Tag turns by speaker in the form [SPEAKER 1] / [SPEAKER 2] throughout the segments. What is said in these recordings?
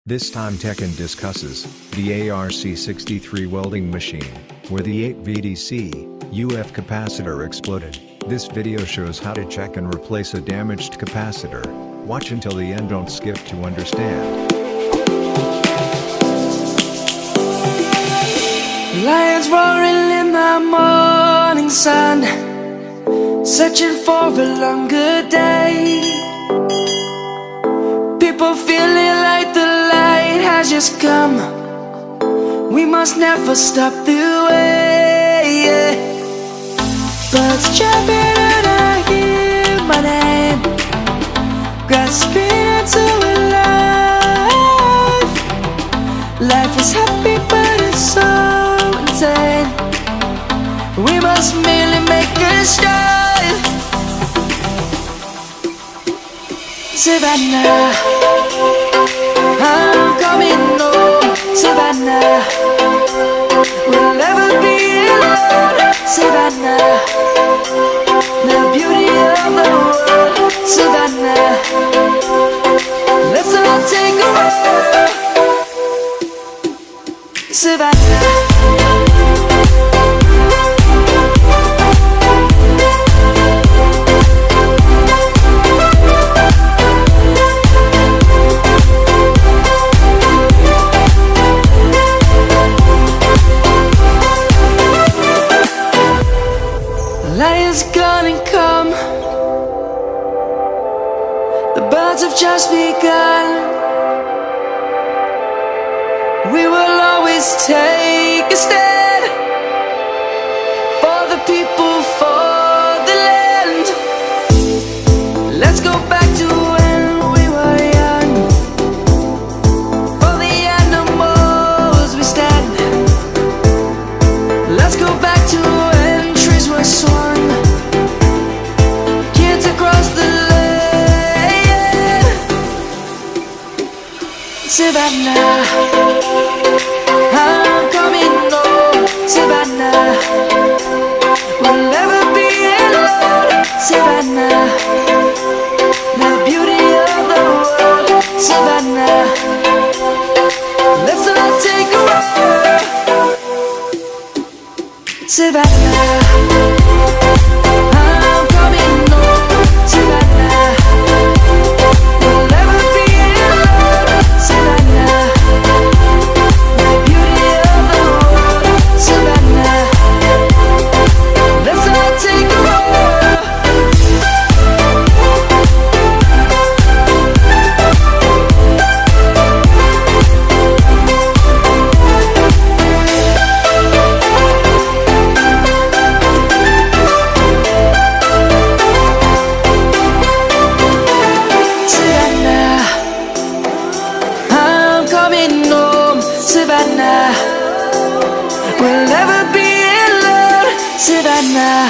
[SPEAKER 1] This time TechInd discusses the ARC63 welding machine, where the 8 VDC UF capacitor exploded. This video shows how to check and replace a damaged capacitor. Watch until the end, don't skip to understand.
[SPEAKER 2] Lions roaring in the morning sun, searching for a longer day. People feeling like the light has just come. We must never stop the way. Birds chirping and I hear my name, grasping into a life. Life is happy but it's so insane. We must merely make a start. Savannah, I'm coming home. Savannah, we'll never be alone. Savannah, the beauty of the world. Savannah, let's all take a walk. Savannah. Light is gonna come. The birds have just begun. We will always take a stand for the people, for the land. Let's go back to when we were young. For the animals we stand. Let's go back to when trees were swung. Kids across the land. Savannah, I'm coming home. Savannah, we'll never be alone. Savannah, the beauty of the world. Savannah, let's all take a walk. Savannah, I'm coming home. Savannah, we'll never be alone. Savannah, the beauty of the world. Savannah, let's all take a walk. Savannah, I'm coming home. Savannah, we'll never be alone. Savannah.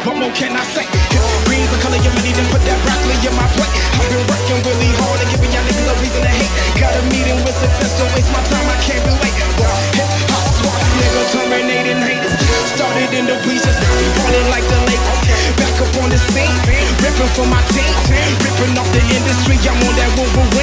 [SPEAKER 3] What more can I say? Green's the color of your money, then put that broccoli in my plate. I've been working really hard and giving y'all niggas a reason to hate. Got a meeting with success, don't waste my time, I can't relate. Hip hop swaps, nigga, terminating haters. Started in the bleachers, now we ballin' like the Lakers. Back up on the scene, ripping for my team, ripping off the industry. I'm on that Wolverine.